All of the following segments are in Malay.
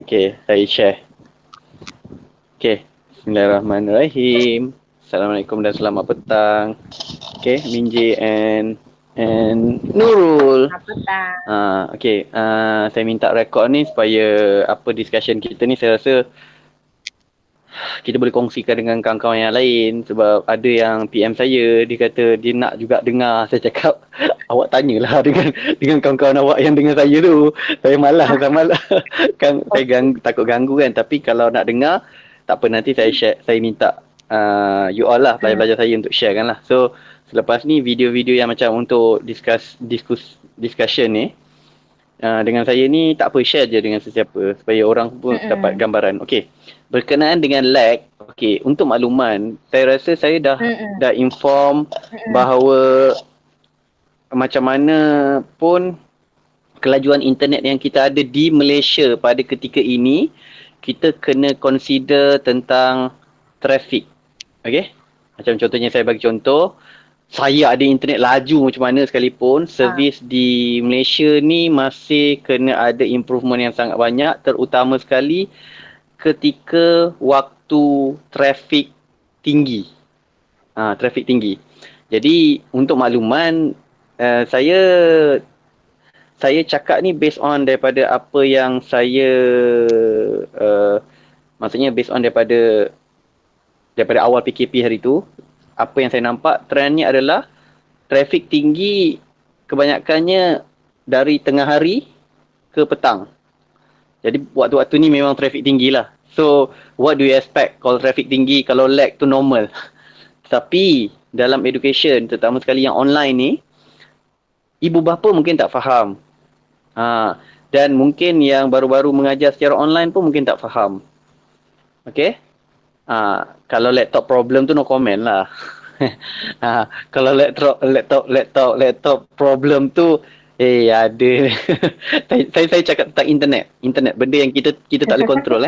Okay, saya share. Okay, Bismillahirrahmanirrahim. Assalamualaikum dan selamat petang. Okay, Minji and Nurul. Selamat petang. Okay, saya minta rekod ni supaya apa discussion kita ni saya rasa kita boleh kongsikan dengan kawan-kawan yang lain sebab ada yang PM saya, dia kata dia nak juga dengar. Saya cakap awak tanyalah dengan kawan-kawan awak yang dengar saya tu. Saya malas kan saya takut ganggu kan, tapi kalau nak dengar tak apa, nanti saya share, saya minta you all lah, pelajar-pelajar saya untuk share kan lah. So selepas ni video-video yang macam untuk discussion ni dengan saya ni tak apa, share je dengan sesiapa supaya orang pun dapat gambaran. Okey. Berkenaan dengan lag, okey, untuk makluman, saya rasa saya dah inform bahawa macam mana pun kelajuan internet yang kita ada di Malaysia pada ketika ini, kita kena consider tentang traffic. Okey? Macam contohnya saya bagi contoh, saya ada internet laju macam mana sekalipun, servis di Malaysia ni masih kena ada improvement yang sangat banyak, terutama sekali ketika waktu trafik tinggi. Trafik tinggi. Jadi untuk makluman, saya cakap ni based on daripada apa yang saya maksudnya based on daripada awal PKP hari tu. Apa yang saya nampak trendnya adalah trafik tinggi kebanyakannya dari tengah hari ke petang. Jadi waktu-waktu ni memang trafik tinggi lah. So what do you expect kalau trafik tinggi, kalau lag tu normal. Tapi dalam education, terutama sekali yang online ni, ibu bapa mungkin tak faham. Dan mungkin yang baru-baru mengajar secara online pun mungkin tak faham. Okay? Kalau laptop problem tu no comment lah. Kalau laptop problem tu ada. saya cakap tentang internet benda yang kita tak boleh kontrol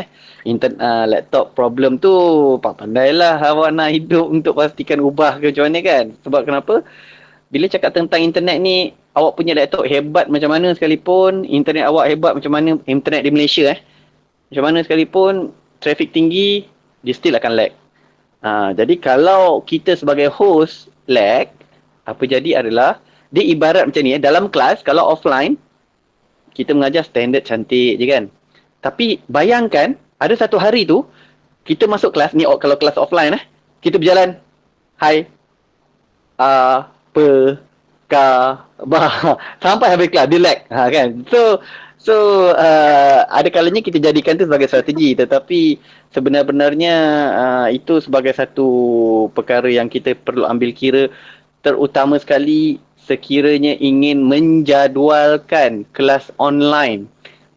laptop problem tu pandailah awak nak hidup untuk pastikan ubah ke macam mana kan. Sebab kenapa bila cakap tentang internet ni, awak punya laptop hebat macam mana sekalipun, internet awak hebat macam mana, internet di Malaysia macam mana sekalipun, trafik tinggi, dia still akan lag. Jadi kalau kita sebagai host lag, apa jadi adalah dia ibarat macam ni dalam kelas kalau offline kita mengajar standard cantik je kan. Tapi bayangkan ada satu hari tu kita masuk kelas ni, kalau kelas offline kita berjalan hai apa khabar sampai habis kelas dia lag kan. So ada kalanya kita jadikan tu sebagai strategi, tetapi sebenarnya itu sebagai satu perkara yang kita perlu ambil kira, terutama sekali sekiranya ingin menjadualkan kelas online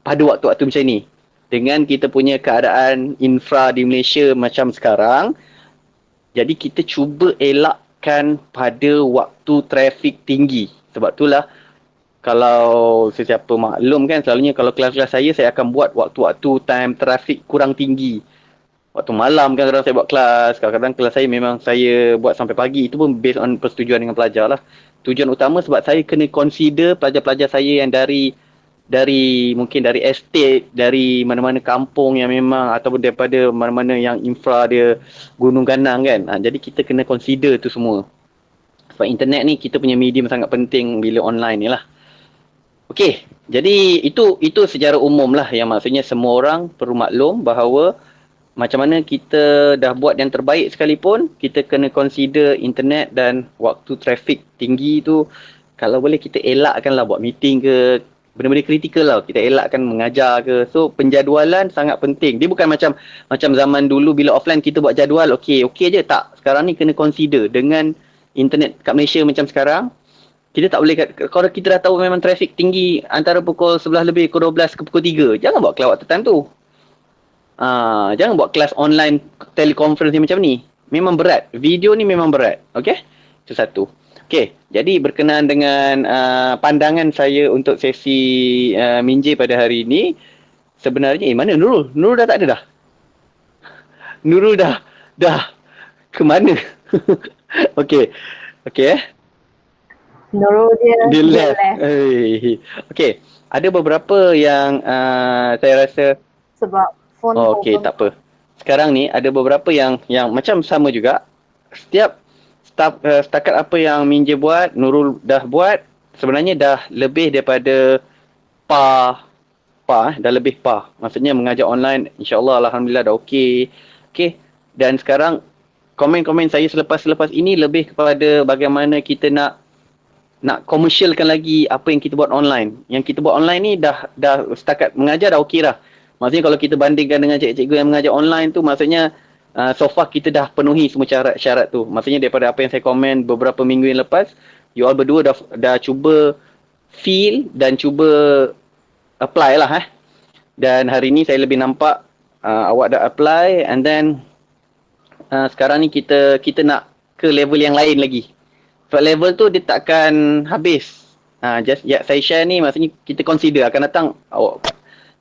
pada waktu-waktu macam ni. Dengan kita punya keadaan infra di Malaysia macam sekarang, jadi kita cuba elakkan pada waktu trafik tinggi. Sebab itulah kalau sesiapa maklum kan, selalunya kalau kelas-kelas saya akan buat waktu-waktu time trafik kurang tinggi. Waktu malam kan kadang-kadang saya buat kelas. Kadang-kadang kelas saya memang saya buat sampai pagi. Itu pun based on persetujuan dengan pelajar lah. Tujuan utama sebab saya kena consider pelajar-pelajar saya yang mungkin dari estate, dari mana-mana kampung yang memang, ataupun daripada mana-mana yang infra dia gunung ganang kan. Jadi kita kena consider tu semua. Sebab internet ni kita punya medium sangat penting bila online ni lah. Okey, jadi itu secara umum lah, yang maksudnya semua orang perlu maklum bahawa macam mana kita dah buat yang terbaik sekalipun, kita kena consider internet dan waktu trafik tinggi tu. Kalau boleh kita elakkan lah buat meeting ke, benda-benda kritikal lah kita elakkan mengajar ke. So penjadualan sangat penting. Dia bukan macam zaman dulu bila offline kita buat jadual okey je, tak. Sekarang ni kena consider dengan internet kat Malaysia macam sekarang. Kita tak boleh, kalau kita dah tahu memang trafik tinggi antara pukul 11 lebih ke 12 ke pukul 3, jangan buat kelas waktu time tu. Jangan buat kelas online teleconference ni macam ni. Memang berat. Video ni memang berat. Okey? Itu satu. Okey, jadi berkenaan dengan pandangan saya untuk sesi Minjay pada hari ini, sebenarnya mana Nurul? Nurul dah tak ada dah. Nurul dah ke mana? Okey. Okey Nurul dia left. left. Okey. Ada beberapa yang saya rasa sebab phone Oh, okey, problem. tak apa. Sekarang ni ada beberapa yang macam sama juga. Setiap setakat apa yang Minja buat, Nurul dah buat, sebenarnya dah lebih daripada dah lebih Maksudnya mengajar online, insya-Allah alhamdulillah dah okey. Okey. Dan sekarang komen-komen saya selepas ini lebih kepada bagaimana kita nak komersialkan lagi apa yang kita buat online. Yang kita buat online ni dah setakat mengajar dah okey dah. Maksudnya kalau kita bandingkan dengan cikgu-cikgu yang mengajar online tu, maksudnya so far kita dah penuhi semua syarat tu. Maksudnya daripada apa yang saya komen beberapa minggu yang lepas, you all berdua dah cuba feel dan cuba apply lah Dan hari ni saya lebih nampak awak dah apply, and then sekarang ni kita nak ke level yang lain lagi. Sebab level tu dia takkan habis. Saya share ni, maksudnya kita consider akan datang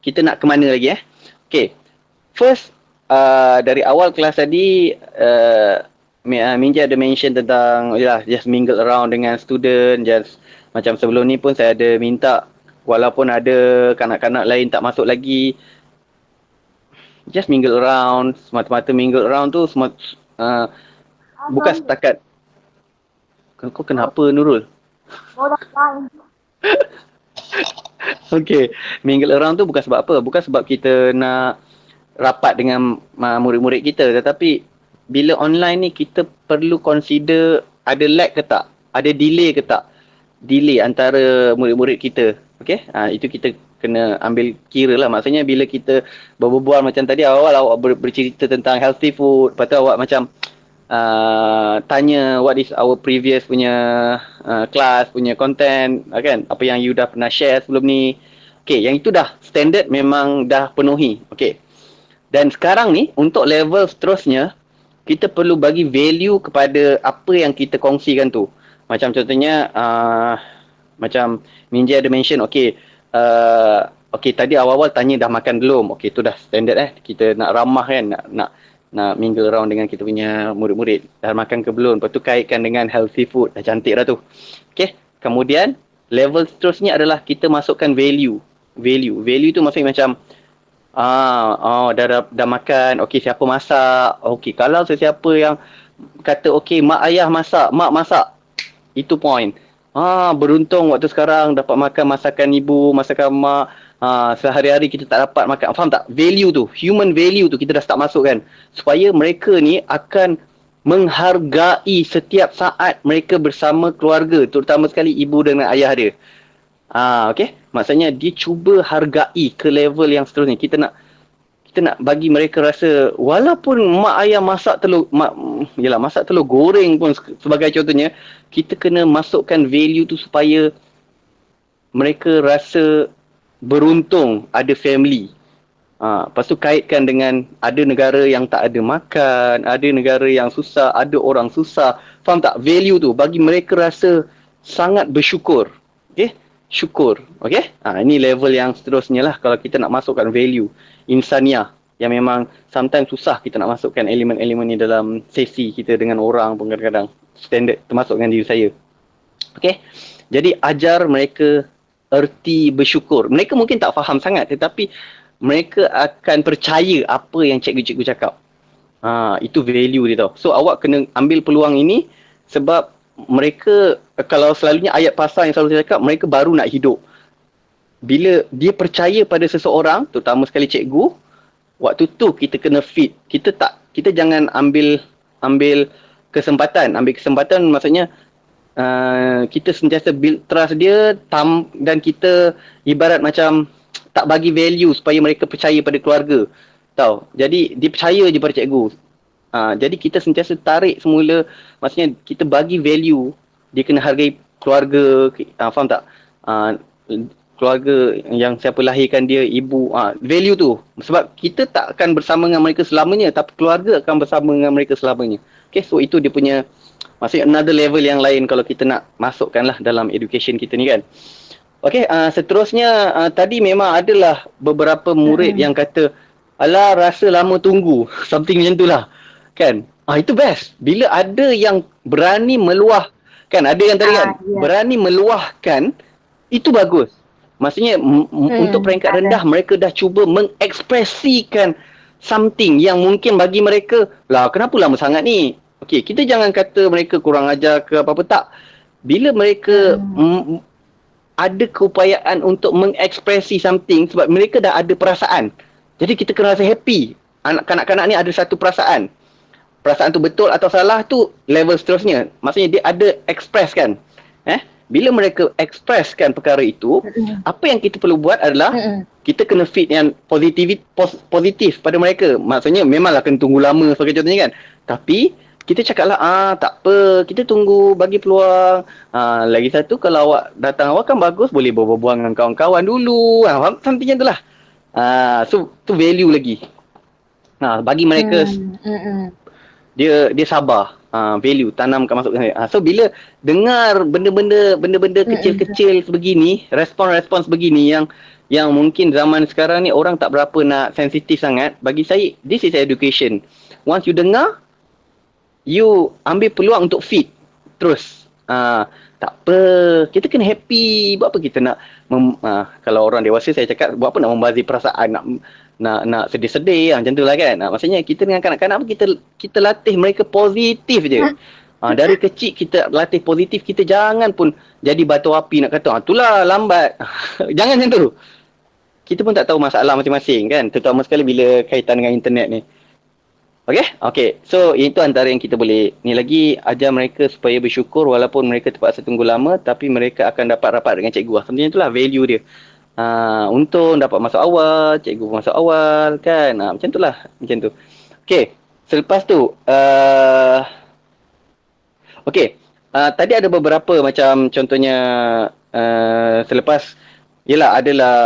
kita nak ke mana lagi Okay. First, dari awal kelas tadi Minja ada mention tentang just mingle around dengan student. Just macam sebelum ni pun saya ada minta, walaupun ada kanak-kanak lain tak masuk lagi, just mingle around. Semata-mata mingle around tu bukan setakat kau kenapa Nurul? Okay, mingle around tu bukan sebab apa? Bukan sebab kita nak rapat dengan murid-murid kita, tetapi bila online ni kita perlu consider ada lag ke tak? Ada delay ke tak? Delay antara murid-murid kita. Okay? Itu kita kena ambil kira lah. Maksudnya bila kita berbual macam tadi awal awak bercerita tentang healthy food, lepas tu awak macam tanya what is our previous punya class punya content, kan? Apa yang you dah pernah share sebelum ni. Okay, yang itu dah standard, memang dah penuhi. Okay. Dan sekarang ni, untuk level seterusnya, kita perlu bagi value kepada apa yang kita kongsikan tu. Macam contohnya, macam Minja ada mention, okay, tadi awal-awal tanya dah makan belum? Okay, tu dah standard Kita nak ramah kan, nak mingle around dengan kita punya murid-murid. Dah makan ke belum? Lepas tu kaitkan dengan healthy food. Dah cantik dah tu. Okay, kemudian level seterusnya adalah kita masukkan value. Value tu maksudnya macam dah makan. Okey, siapa masak? Okey, kalau sesiapa yang kata okey, mak ayah masak, mak masak. Itu point. Beruntung waktu sekarang dapat makan masakan ibu, masakan mak. Sehari-hari kita tak dapat makan. Faham tak? Value tu, human value tu kita dah start masuk kan. Supaya mereka ni akan menghargai setiap saat mereka bersama keluarga, terutama sekali ibu dengan ayah dia. Okay. Maksudnya dia cuba hargai ke level yang seterusnya. Kita nak bagi mereka rasa, walaupun mak ayah masak telur goreng pun sebagai contohnya, kita kena masukkan value tu supaya mereka rasa beruntung ada family. Lepas tu kaitkan dengan ada negara yang tak ada makan, ada negara yang susah, ada orang susah. Faham tak? Value tu bagi mereka rasa sangat bersyukur. Okay? Syukur. Okay? Ini level yang seterusnya lah kalau kita nak masukkan value. Insaniah. Yang memang sometimes susah kita nak masukkan elemen-elemen ni dalam sesi kita dengan orang pun kadang-kadang. Standard termasuk dengan diri saya. Okay? Jadi ajar mereka erti bersyukur. Mereka mungkin tak faham sangat, tetapi mereka akan percaya apa yang cikgu-cikgu cakap. Itu value dia tau. So awak kena ambil peluang ini sebab mereka, kalau selalunya ayat pasal yang selalu saya cakap, mereka baru nak hidup. Bila dia percaya pada seseorang, terutama sekali cikgu, waktu tu kita kena fit. Kita jangan ambil kesempatan. Ambil kesempatan maksudnya kita sentiasa build trust dia dan kita ibarat macam tak bagi value supaya mereka percaya pada keluarga. Tahu? Jadi dia percaya je pada cikgu. Jadi kita sentiasa tarik semula, maksudnya kita bagi value, dia kena hargai keluarga, faham tak? Keluarga yang siapa lahirkan dia, ibu, value tu. Sebab kita tak akan bersama dengan mereka selamanya, tapi keluarga akan bersama dengan mereka selamanya. Okay, so itu dia punya, maksudnya another level yang lain kalau kita nak masukkan lah dalam education kita ni kan. Okay, seterusnya tadi memang adalah beberapa murid yang kata, alah rasa lama tunggu, something macam tu lah. Kan? Itu best. Bila ada yang berani meluah, kan? Ada yang tadi kan, berani meluahkan, itu bagus. Maksudnya untuk peringkat rendah mereka dah cuba mengekspresikan something yang mungkin bagi mereka, lah kenapa lama sangat ni? Okey, kita jangan kata mereka kurang ajar ke apa-apa, tak. Bila mereka ada keupayaan untuk mengekspresi something sebab mereka dah ada perasaan. Jadi kita kena rasa happy. Kanak-kanak ni ada satu perasaan. Perasaan tu betul atau salah tu level seterusnya. Maksudnya dia ada express kan. Bila mereka expresskan perkara itu, apa yang kita perlu buat adalah kita kena feed yang positif pada mereka. Maksudnya memanglah kena tunggu lama sebagai contohnya kan. Tapi kita cakaplah, tak apa, kita tunggu bagi peluang. Lagi satu, kalau awak datang awal kan bagus, boleh berbual dengan kawan-kawan dulu. Something macam tu lah. So, tu value lagi. Bagi mereka, dia sabar. Value, tanamkan masuk ke sana. So, bila dengar benda-benda kecil-kecil sebegini, respon-respon sebegini yang mungkin zaman sekarang ni orang tak berapa nak sensitif sangat, bagi saya, this is education. Once you dengar, you ambil peluang untuk feed terus. Tak apa, kita kena happy. Buat apa kita nak kalau orang dewasa saya cakap, buat apa nak membazir perasaan, nak sedih-sedih macam tu lah kan. Maksudnya kita dengan kanak-kanak kita latih mereka positif je. Dari kecil kita latih positif, kita jangan pun jadi batu api nak kata itulah lambat. Jangan macam tu. Kita pun tak tahu masalah masing-masing kan, terutama sekali bila kaitan dengan internet ni. Okay. So, itu antara yang kita boleh. Ni lagi, ajar mereka supaya bersyukur walaupun mereka terpaksa tunggu lama, tapi mereka akan dapat rapat dengan cikgu. Sebenarnya itulah value dia. Untung dapat masuk awal, cikgu masuk awal kan. Macam tu lah. Macam tu. Okay. Selepas tu, tadi ada beberapa macam contohnya selepas, yelah adalah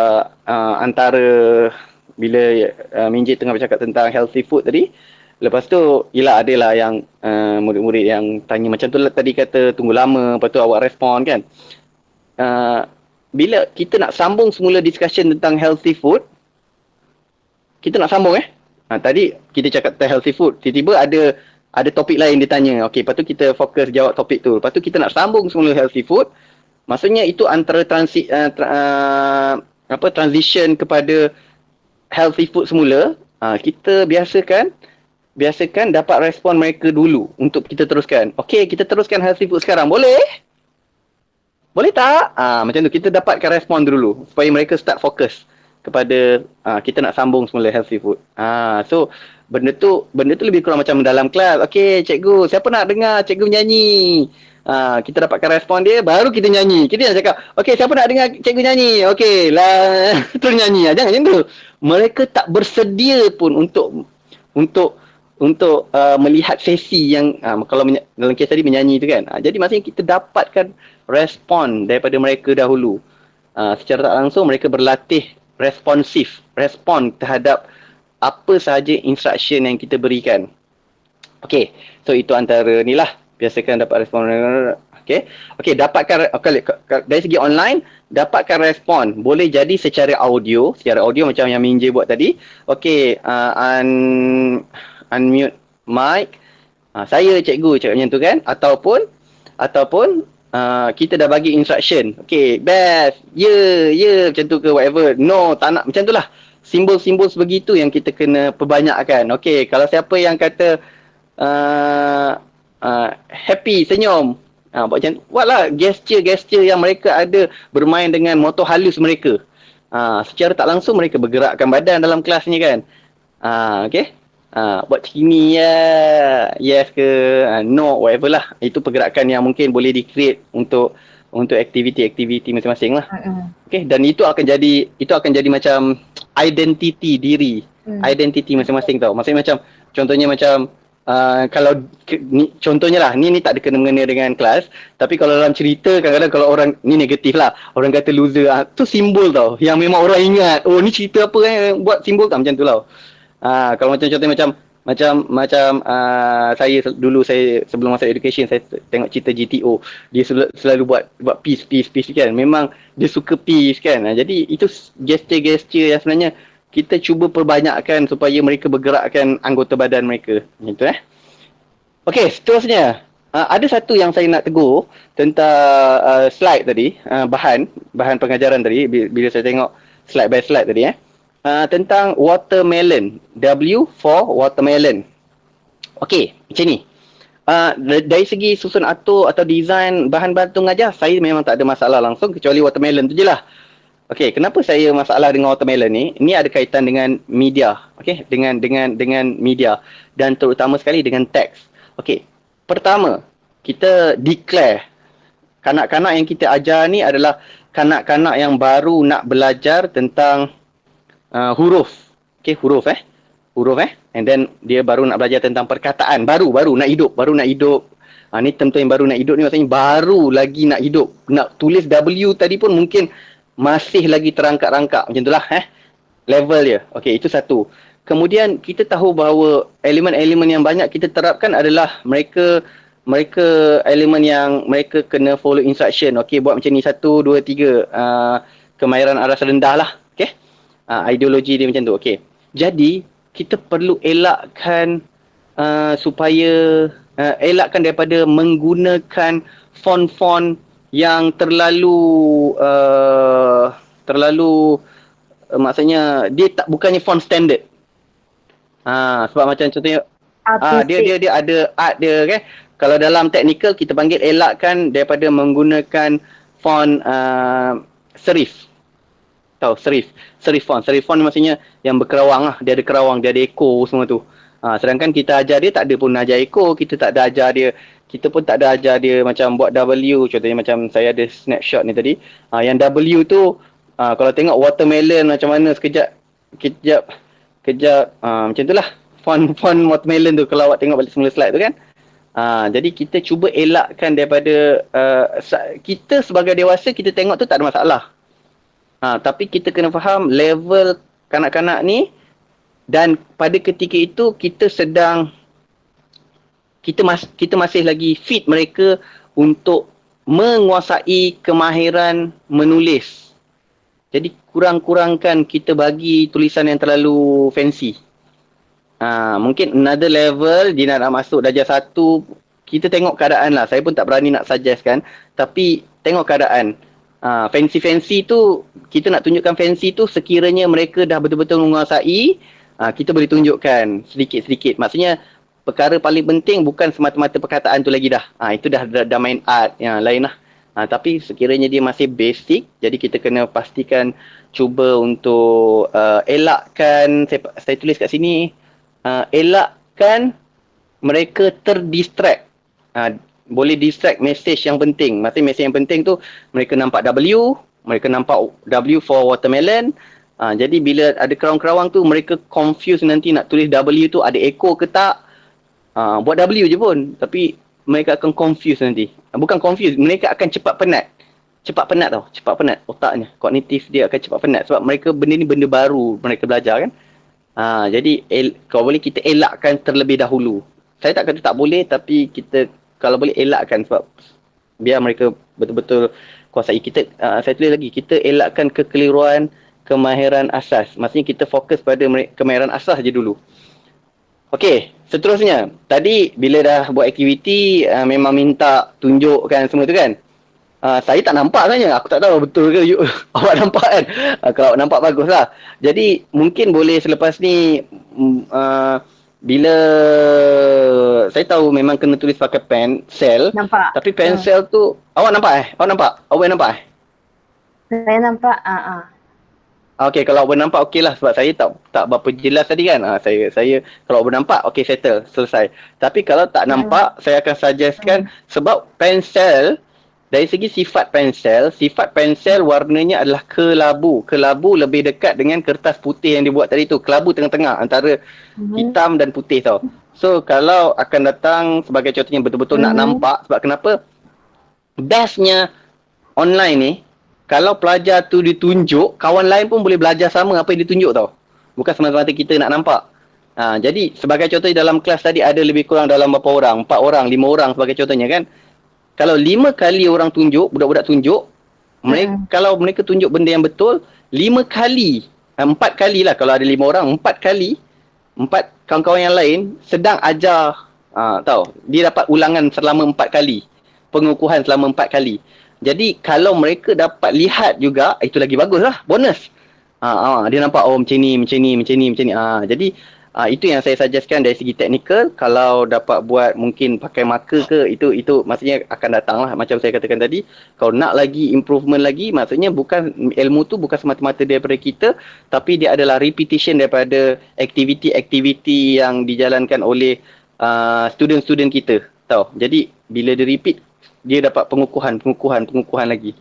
antara bila Minjit tengah bercakap tentang healthy food tadi. Lepas tu, yelah adalah yang murid-murid yang tanya macam tu lah tadi, kata tunggu lama, lepas tu awak respon kan. Bila kita nak sambung semula discussion tentang healthy food, kita nak sambung tadi kita cakap tentang healthy food, tiba-tiba ada topik lain dia tanya. Okay, lepas tu kita fokus jawab topik tu. Lepas tu kita nak sambung semula healthy food. Maksudnya itu antara transition kepada healthy food semula. Kita biasakan dapat respon mereka dulu untuk kita teruskan. Okay, kita teruskan healthy food sekarang. Boleh? Boleh tak? Macam tu, kita dapatkan respon dulu supaya mereka start fokus kepada kita nak sambung semula healthy food. So, benda tu lebih kurang macam dalam kelas. Okay, cikgu, siapa nak dengar cikgu nyanyi? Kita dapatkan respon dia, baru kita nyanyi. Kita jangan cakap, okay, siapa nak dengar cikgu nyanyi? Okay, lah, terus nyanyi. Jangan macam tu. Mereka tak bersedia pun untuk melihat sesi yang kalau dalam kes tadi menyanyi tu kan. Jadi maksudnya kita dapatkan respon daripada mereka dahulu. Secara tak langsung mereka berlatih respon terhadap apa sahaja instruction yang kita berikan. Okay, so itu antara ni lah. Biasakan dapat respon. Okay, dapatkan dari segi online, dapatkan respon. Boleh jadi secara audio macam yang Minje buat tadi. Okay, unmute mic. Saya cikgu cakap macam tu kan, ataupun kita dah bagi instruction. Okay, best, macam tu ke whatever. No, tak nak, macam tu lah. Simbol-simbol sebegitu yang kita kena perbanyakkan. Okay, kalau siapa yang kata happy, senyum, buatlah gesture yang mereka ada, bermain dengan motor halus mereka. Secara tak langsung mereka bergerakkan badan dalam kelas ni kan. Okay, buat sini yes ke no, whatever lah. Itu pergerakan yang mungkin boleh di-create untuk aktiviti masing-masing lah. Okay, dan itu akan jadi macam identiti diri, identiti masing-masing tau. Maksudnya macam contohnya macam kalau contohnya lah, ni tak ada kena-mengena dengan kelas, tapi kalau dalam cerita kadang-kadang kalau orang ni negatif lah, orang kata loser, tu simbol tau yang memang orang ingat. Oh, ni cerita apa buat simbol tak, macam tu lah. Kalau macam contohnya macam saya dulu, saya sebelum masuk education, saya tengok cerita GTO, dia selalu buat peace kan. Memang dia suka peace kan. Jadi itu gesture yang sebenarnya kita cuba perbanyakkan supaya mereka bergerakkan anggota badan mereka. Gitu Okay, seterusnya. Ada satu yang saya nak tegur tentang slide tadi, bahan pengajaran tadi bila saya tengok slide by slide tadi tentang watermelon. W for watermelon. Okey, macam ni. Dari segi susun atur atau design bahan-bahan tu mengajar, saya memang tak ada masalah langsung kecuali watermelon tu je lah. Okey, kenapa saya masalah dengan watermelon ni? Ini ada kaitan dengan media, okey, dengan media dan terutama sekali dengan teks. Okey. Pertama, kita declare kanak-kanak yang kita ajar ni adalah kanak-kanak yang baru nak belajar tentang huruf. Okey, huruf. And then dia baru nak belajar tentang perkataan, baru nak hidup. Ni term yang baru nak hidup ni maksudnya baru lagi nak hidup. Nak tulis W tadi pun mungkin masih lagi terangkat-rangkat macam itulah level dia. Okey, itu satu. Kemudian kita tahu bahawa elemen-elemen yang banyak kita terapkan adalah mereka elemen yang mereka kena follow instruction. Okey, buat macam ni 1 2 3 kemahiran aras rendah lah. Okey. Ideologi dia macam tu. Okey. Jadi kita perlu elakkan supaya elakkan daripada menggunakan font-font yang terlalu maksudnya dia bukannya font standard. Sebab macam contohnya dia ada art dia kan. Kalau dalam technical kita panggil elakkan daripada menggunakan font serif. Tahu serif font maksudnya yang berkerawang lah, dia ada kerawang, dia ada ekor semua tu. Sedangkan kita ajar dia tak ada pun ajar ekor, kita pun tak ada ajar dia macam buat W. Contohnya macam saya ada snapshot ni tadi. Yang W tu kalau tengok watermelon macam mana sekejap macam itulah font watermelon tu kalau awak tengok balik semula slide tu kan. Jadi kita cuba elakkan daripada kita sebagai dewasa kita tengok tu tak ada masalah. Tapi kita kena faham level kanak-kanak ni dan pada ketika itu kita masih lagi fit mereka untuk menguasai kemahiran menulis. Jadi kurang-kurangkan kita bagi tulisan yang terlalu fancy. Mungkin another level dia nak masuk darjah 1, kita tengok keadaan lah. Saya pun tak berani nak suggest kan, tapi tengok keadaan. Fancy tu, kita nak tunjukkan fancy tu sekiranya mereka dah betul-betul menguasai, kita boleh tunjukkan sedikit-sedikit. Maksudnya perkara paling penting bukan semata-mata perkataan tu lagi dah. Itu dah main art yang lain lah. Tapi sekiranya dia masih basic, jadi kita kena pastikan cuba untuk elakkan, saya tulis kat sini, elakkan mereka terdistract. Boleh distract message yang penting. Maksudnya message yang penting tu mereka nampak W, mereka nampak W for watermelon. Jadi bila ada kerawang-kerawang tu mereka confuse nanti nak tulis W tu ada echo ke tak. Buat W je pun, tapi mereka akan confuse nanti. Bukan confuse, mereka akan cepat penat. Cepat penat otaknya. Kognitif dia akan cepat penat sebab mereka benda ni benda baru mereka belajar kan. Jadi kalau boleh kita elakkan terlebih dahulu. Saya tak kata tak boleh, tapi kita kalau boleh elakkan sebab biar mereka betul-betul kuasai. Saya tulis lagi, kita elakkan kekeliruan kemahiran asas. Maksudnya kita fokus pada kemahiran asas je dulu. Okey, seterusnya. Tadi bila dah buat aktiviti memang minta tunjukkan semua tu kan. Saya tak nampak sebenarnya. Aku tak tahu betul ke awak nampak kan. Kalau awak nampak baguslah. Jadi mungkin boleh selepas ni bila saya tahu memang kena tulis pakai pensel. Nampak. Tapi pensel tu awak nampak Awak nampak? Awak nampak Saya nampak. Okey, kalau awak nampak okeylah sebab saya tak berapa jelas tadi kan. Saya kalau awak nampak okey settle, selesai. Tapi kalau tak nampak saya akan suggestkan sebab pensel dari segi sifat pensel warnanya adalah kelabu. Kelabu lebih dekat dengan kertas putih yang dibuat tadi tu. Kelabu tengah-tengah antara hitam dan putih tau. So kalau akan datang sebagai contohnya betul-betul nak nampak, sebab kenapa? Bestnya online ni, kalau pelajar tu ditunjuk, kawan lain pun boleh belajar sama apa yang ditunjuk tau. Bukan semata-mata kita nak nampak. Jadi sebagai contoh dalam kelas tadi ada lebih kurang dalam berapa orang? 4 orang, 5 orang sebagai contohnya kan. Kalau 5 kali orang tunjuk, budak-budak tunjuk, kalau mereka tunjuk benda yang betul, 5 kali, 4 kali lah kalau ada 5 orang, 4 kali, 4 kawan-kawan yang lain sedang ajar Tahu. Dia dapat ulangan selama 4 kali. Pengukuhan selama 4 kali. Jadi kalau mereka dapat lihat juga, itu lagi bagus lah. Bonus. Dia nampak macam ni, macam ni, macam ni, macam ni. Jadi itu yang saya suggestkan dari segi teknikal. Kalau dapat buat mungkin pakai marker ke, itu maksudnya akan datang lah. Macam saya katakan tadi, kalau nak lagi improvement lagi, maksudnya bukan ilmu tu bukan semata-mata daripada kita, tapi dia adalah repetition daripada aktiviti-aktiviti yang dijalankan oleh student-student kita. Tahu. Jadi bila dia repeat, dia dapat pengukuhan lagi.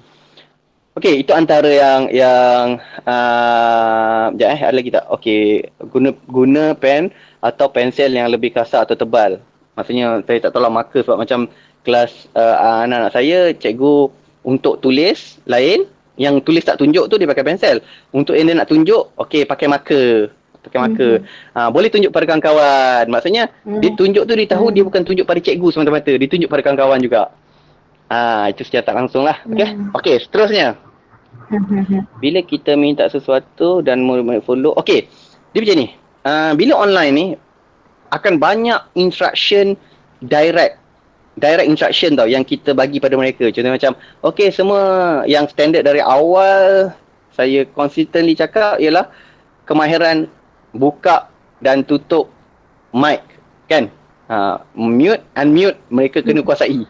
Okey, itu antara yang sekejap ada lagi tak? Okey, guna pen atau pensel yang lebih kasar atau tebal. Maksudnya saya tak tahu lah marker sebab macam kelas anak-anak saya, cikgu untuk tulis lain, yang tulis tak tunjuk tu dia pakai pensel. Untuk yang dia nak tunjuk, okey pakai marker. Boleh tunjuk pada kawan-kawan. Maksudnya dia tunjuk tu dia tahu dia bukan tunjuk pada cikgu semata-mata, dia tunjuk pada kawan-kawan juga. Itu secara tak langsung lah. Okey, seterusnya. Bila kita minta sesuatu dan murid-murid follow, okey, dia macam ni. Bila online ni akan banyak instruction direct instruction tau yang kita bagi pada mereka. Contohnya macam, okey, semua yang standard dari awal saya consistently cakap ialah kemahiran buka dan tutup mic, kan? Mute, unmute mereka kena kuasai.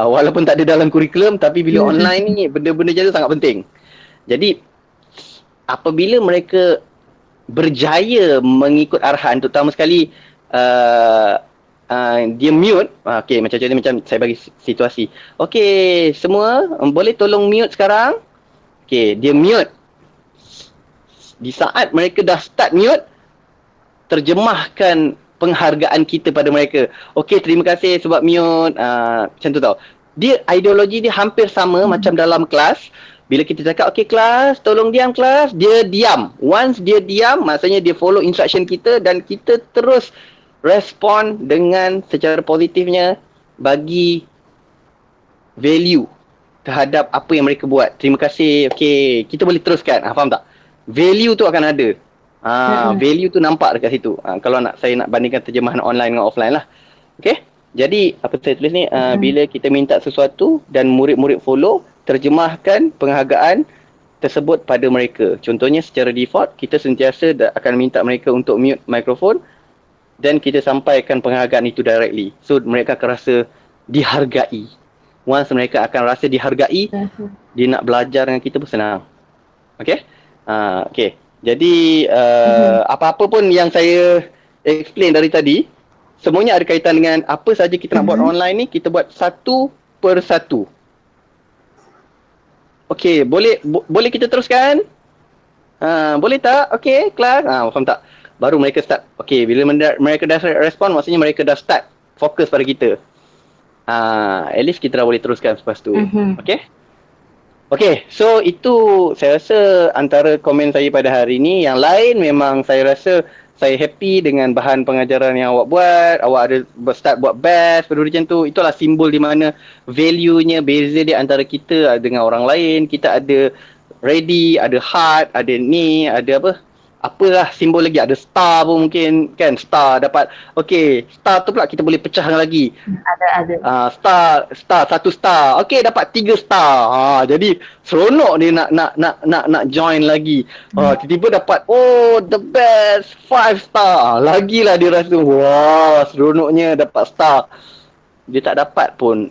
Walaupun tak ada dalam kurikulum, tapi bila online ni benda-benda macam tu sangat penting. Jadi apabila mereka berjaya mengikut arahan, terutama sekali dia mute, okey, macam saya bagi situasi. Okey, semua boleh tolong mute sekarang? Okey, dia mute. Di saat mereka dah start mute, terjemahkan penghargaan kita pada mereka. Okey, terima kasih sebab mute. Macam tu tau. Dia ideologi dia hampir sama macam dalam kelas. Bila kita cakap, okey kelas, tolong diam kelas, dia diam. Once dia diam, maksudnya dia follow instruction kita dan kita terus respon dengan secara positifnya bagi value terhadap apa yang mereka buat. Terima kasih. Okey, kita boleh teruskan. Faham tak? Value tu akan ada. Value tu nampak dekat situ. Kalau saya nak bandingkan terjemahan online dengan offline lah. Okay. Jadi apa saya tulis ni, bila kita minta sesuatu dan murid-murid follow, terjemahkan penghargaan tersebut pada mereka. Contohnya secara default, kita sentiasa akan minta mereka untuk mute mikrofon dan kita sampaikan penghargaan itu directly. So mereka akan rasa dihargai. Once mereka akan rasa dihargai, dia nak belajar dengan kita pun senang. Okay. Okay. Jadi apa-apa pun yang saya explain dari tadi, semuanya ada kaitan dengan apa saja kita nak buat online ni, kita buat satu per satu. Okey, boleh kita teruskan? Boleh tak? Okey, kelas. Faham tak? Baru mereka start. Okey, bila mereka dah respon, maksudnya mereka dah start fokus pada kita. At least kita dah boleh teruskan selepas tu. Okey? Okey, so itu saya rasa antara komen saya pada hari ini. Yang lain memang saya rasa saya happy dengan bahan pengajaran yang awak buat. Awak ada start buat best, benda macam tu. Itulah simbol di mana value-nya beza dia antara kita dengan orang lain. Kita ada ready, ada heart, ada ni, ada apa? Apalah simbol lagi, ada star pun mungkin kan, star dapat. Okey, star tu pula kita boleh pecahkan lagi. Ada. Star satu star. Okey, dapat 3 star. Jadi seronok dia nak join lagi. Tiba-tiba dapat the best 5 star. Lagilah dia rasa wah, seronoknya dapat star. Dia tak dapat pun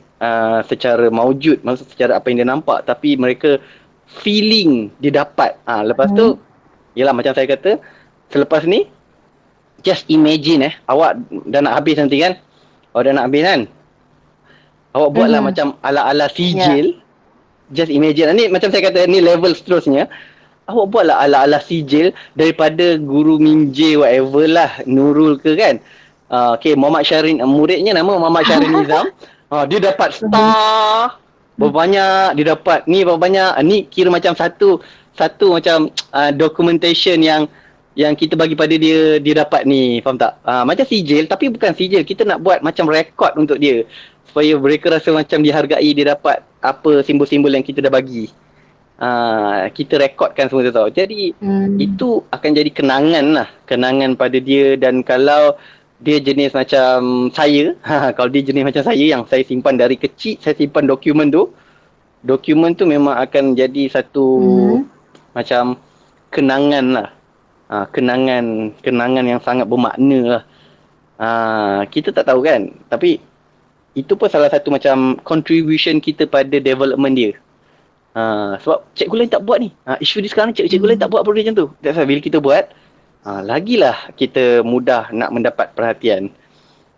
secara maujud, maksud secara apa yang dia nampak, tapi mereka feeling dia dapat. Lepas tu yalah macam saya kata, selepas ni just imagine awak dah nak habis nanti kan. Awak dah nak habis kan. Awak buatlah macam ala-ala sijil. Just imagine. Ni macam saya kata, ni level seterusnya. Awak buatlah ala-ala sijil daripada guru minje whatever lah, Nurul ke kan. Okay, Muhammad Syahrin, muridnya nama Muhammad Syahrin Nizam. Dia dapat star berapa banyak, dia dapat ni berapa banyak. Ni kira macam satu macam documentation yang kita bagi pada dia dapat ni, faham tak? Macam sijil, tapi bukan sijil, kita nak buat macam rekod untuk dia supaya mereka rasa macam dihargai, dia dapat apa simbol-simbol yang kita dah bagi. Kita rekodkan semua tu tau. Jadi itu akan jadi kenangan lah, kenangan pada dia. Dan kalau dia jenis macam saya. Kalau dia jenis macam saya yang saya simpan dari kecil, saya simpan dokumen tu. Dokumen tu memang akan jadi satu macam kenangan lah. Kenangan yang sangat bermakna lah. Kita tak tahu kan. Tapi itu pun salah satu macam contribution kita pada development dia. Sebab cikgu lain tak buat ni. Isu di sekarang cikgu lain tak buat benda macam tu. That's why bila kita buat, lagilah kita mudah nak mendapat perhatian.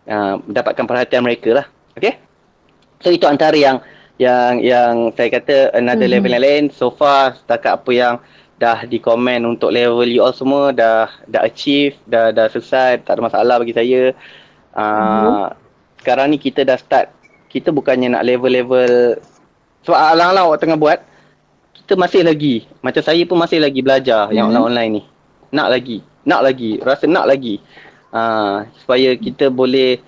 Mendapatkan perhatian mereka lah. Okay? So itu antara yang saya kata another level yang lain. So far setakat apa yang dah di komen untuk level you all semua dah achieve, dah selesai, tak ada masalah bagi saya. Sekarang ni kita dah start, kita bukannya nak level-level sebab alang-alang awak tengah buat, kita masih lagi, macam saya pun masih lagi belajar yang online ni. Nak lagi, rasa nak lagi. Supaya kita boleh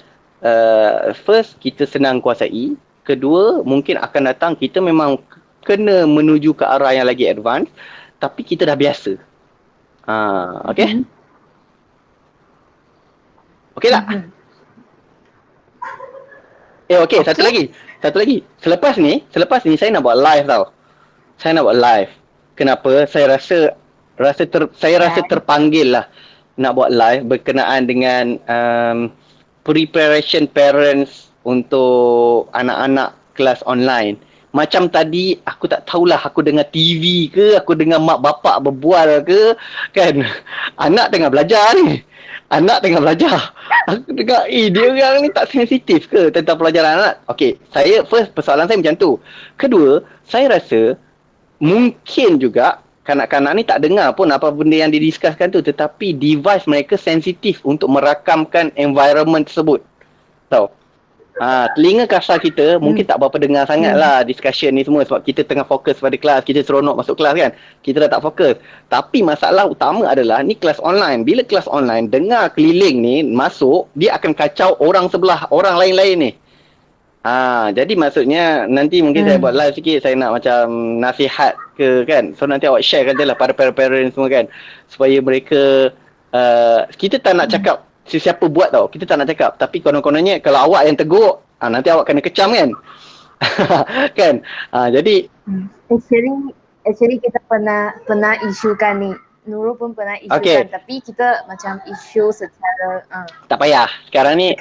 first kita senang kuasai, kedua mungkin akan datang kita memang kena menuju ke arah yang lagi advance, tapi kita dah biasa. Okay? Okay tak? Okay. Satu lagi. Selepas ni saya nak buat live tau. Saya nak buat live. Kenapa? Saya rasa terpanggil lah nak buat live berkenaan dengan preparation parents untuk anak-anak kelas online. Macam tadi aku tak tahulah aku dengar TV ke, aku dengar mak bapak berbual ke, kan. Anak tengah belajar ni. Aku dengar, dia orang ni tak sensitif ke tentang pelajaran anak? Okay, persoalan saya macam tu. Kedua, saya rasa mungkin juga kanak-kanak ni tak dengar pun apa benda yang didiskuskan tu, tetapi device mereka sensitif untuk merakamkan environment tersebut. Tahu? Telinga kasar kita mungkin tak berapa dengar sangat lah discussion ni semua sebab kita tengah fokus pada kelas, kita seronok masuk kelas kan. Kita dah tak fokus. Tapi masalah utama adalah ni kelas online. Bila kelas online, dengar keliling ni masuk, dia akan kacau orang sebelah, orang lain-lain ni. Jadi maksudnya nanti mungkin saya buat live sikit, saya nak macam nasihat ke kan. So nanti awak share kan je lah pada parents semua kan. Supaya mereka, kita tak nak cakap sesiapa buat tau. Kita tak nak cakap. Tapi konon-kononnya kalau awak yang tegur, nanti awak kena kecam kan. Kan. Jadi Actually kita pernah isukan ni. Nurul pun pernah isukan, tapi kita macam isu secara tak payah. Sekarang ni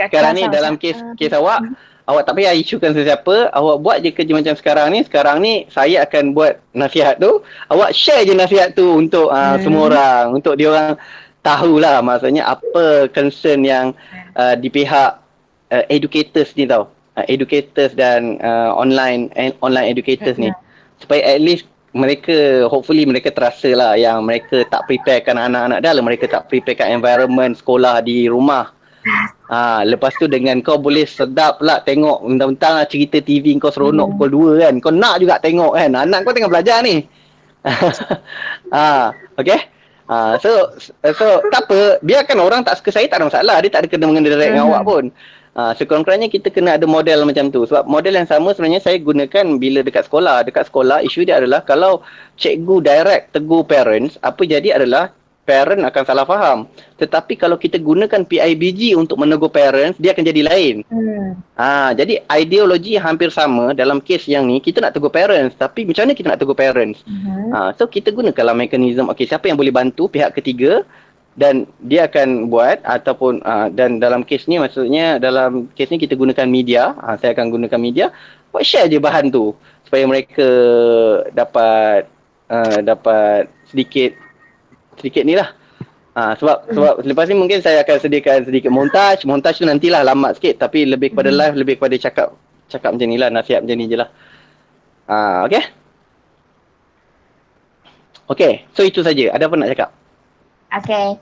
dalam kes awak tak payah isukan sesiapa, awak buat je kerja macam sekarang ni. Sekarang ni saya akan buat nasihat tu, awak share je nasihat tu untuk semua orang, untuk dia orang tahulah maksudnya apa concern yang di pihak educators ni tau. Educators dan online educators ni. Supaya at least mereka, hopefully mereka terasa lah yang mereka tak preparekan anak-anak dah lah, mereka tak preparekan environment sekolah di rumah. Lepas tu dengan kau boleh sedap lah tengok mentang-mentang lah cerita TV kau seronok pukul 2 kan, kau nak juga tengok kan, anak kau tengah belajar ni. Okay. So tak apa, biarkan orang tak suka saya tak ada masalah, dia tak ada kena mengena direct dengan awak pun. Sekurang-kurangnya kita kena ada model macam tu. Sebab model yang sama sebenarnya saya gunakan bila dekat sekolah. Dekat sekolah isu dia adalah kalau cikgu direct tegur parents, apa jadi adalah parent akan salah faham. Tetapi kalau kita gunakan PIBG untuk menegur parents, dia akan jadi lain. Jadi ideologi hampir sama dalam kes yang ni, kita nak tegur parents, tapi macam mana kita nak tegur parents? So kita gunakanlah mekanisme, okay, siapa yang boleh bantu pihak ketiga dan dia akan buat ataupun dan dalam kes ni maksudnya dalam kes ni kita gunakan media, saya akan gunakan media, buat share je bahan tu supaya mereka dapat sedikit ni lah. Sebab lepas ni mungkin saya akan sediakan sedikit montaj tu nantilah lama sikit, tapi lebih kepada live, lebih kepada cakap macam ni lah, nasihat macam ni je lah. Okay, so itu saja. Ada apa nak cakap? Okay.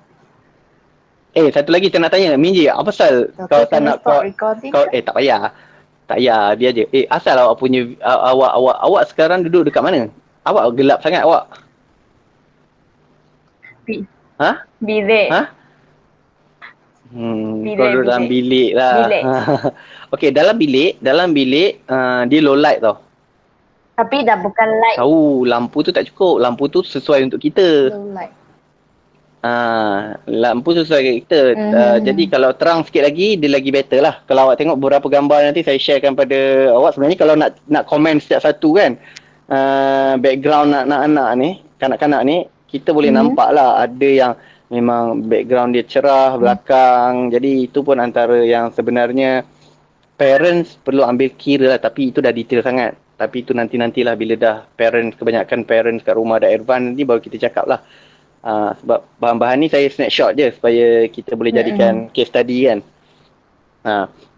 Satu lagi saya nak tanya, Minji, apa pasal kau tak nak kau tak payah. Tak payah, dia je. Asal awak punya awak sekarang duduk dekat mana? Awak gelap sangat awak. Bilik. Kau duduk dalam bilik lah. Okey, dalam bilik dia low light tau. Tapi dah bukan light. Tahu, lampu tu tak cukup. Lampu tu sesuai untuk kita. Low light. Lampu sesuai kat kita. Jadi kalau terang sikit lagi, dia lagi better lah. Kalau awak tengok beberapa gambar nanti saya sharekan pada awak. Sebenarnya kalau nak komen setiap satu kan, background anak-anak ni, kanak-kanak ni, kita boleh nampak lah ada yang memang background dia cerah belakang. Jadi itu pun antara yang sebenarnya parents perlu ambil kira lah. Tapi itu dah detail sangat. Tapi itu nanti-nantilah bila dah kebanyakan parents kat rumah dah advance ni baru kita cakap lah. Sebab bahan-bahan ni saya snapshot je supaya kita boleh jadikan case study kan.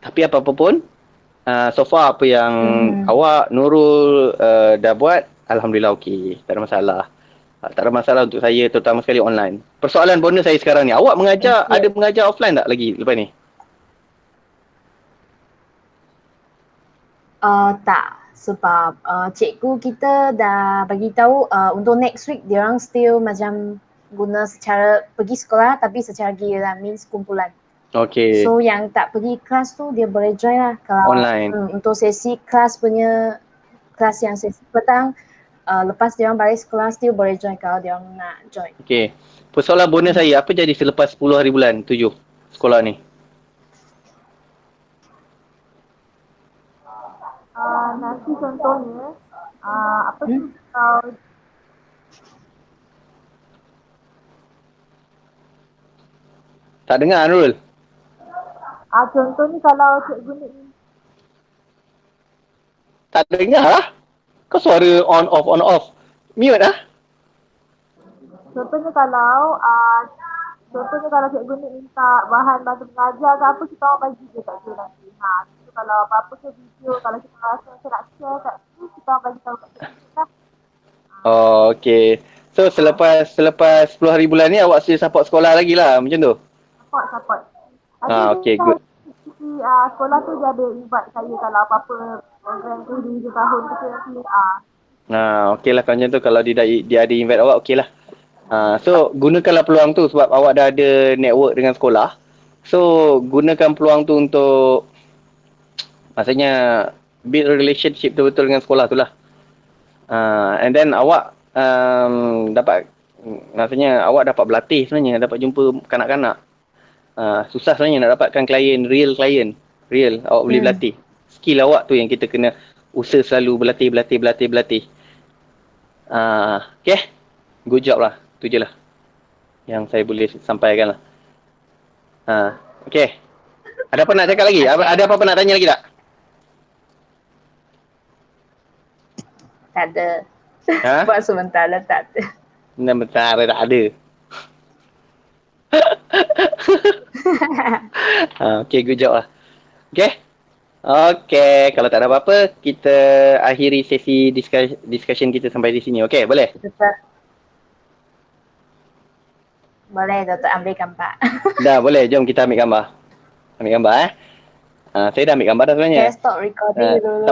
Tapi apa-apa pun, so far apa yang awak, Nurul dah buat, Alhamdulillah okey. Tak ada masalah. Tak ada masalah untuk saya, terutama sekali online. Persoalan bonus saya sekarang ni, awak mengajar, ada mengajar offline tak lagi lepas ni? Tak, sebab cikgu kita dah bagi tahu untuk next week dia orang still macam guna secara pergi sekolah tapi secara giliran, means kumpulan. Okay. So yang tak pergi kelas tu dia boleh join lah kalau online. Untuk sesi kelas yang sesi petang, lepas dia orang balik sekolah still boleh join kalau dia orang nak join. Okay. Persoalan bonus saya, apa jadi selepas 10 hari bulan 7 sekolah ni? Nanti contohnya apa tu kalau Tak dengar Nurul. contohnya kalau cikgu ni Tak dengar lah. Kau suara on off. Mute lah. contohnya kalau cikgu ni minta bahan bantu mengajar ke apa, kita orang bagi je kat dia nanti. So kalau apa-apa ke video, kalau kita rasa macam nak share kat sini, kita orang bagi tahu kat cikgu lah. Oh, okay. So selepas 10 hari bulan ni awak still support sekolah lagi lah macam tu? Support. Okay, good. Sekolah tu dia ada invite saya kalau apa-apa program tu di hujung tahun tu nanti. Okay lah kalau macam tu, kalau dia ada invite awak, okay lah. So gunakanlah peluang tu sebab awak dah ada network dengan sekolah. So gunakan peluang tu untuk maksudnya build relationship betul-betul dengan sekolah tu lah. And then awak maksudnya awak dapat berlatih sebenarnya, dapat jumpa kanak-kanak. Susah sebenarnya nak dapatkan real awak boleh berlatih. Skill awak tu yang kita kena usaha selalu berlatih. Okay, good job lah, tu je lah yang saya boleh sampaikan lah. Okay, ada apa nak cakap lagi? Ada apa-apa nak tanya lagi tak? Tak ada. Buat sementara tak ada. Sementara tak ada. Okay, good job lah. Okay, kalau tak ada apa-apa, kita akhiri sesi discussion kita sampai di sini. Okay, boleh? Betul. Boleh, Doktor ambil gambar. Dah, boleh. Jom kita ambil gambar. Saya dah ambil gambar dah sebenarnya. Okay, stop recording dulu.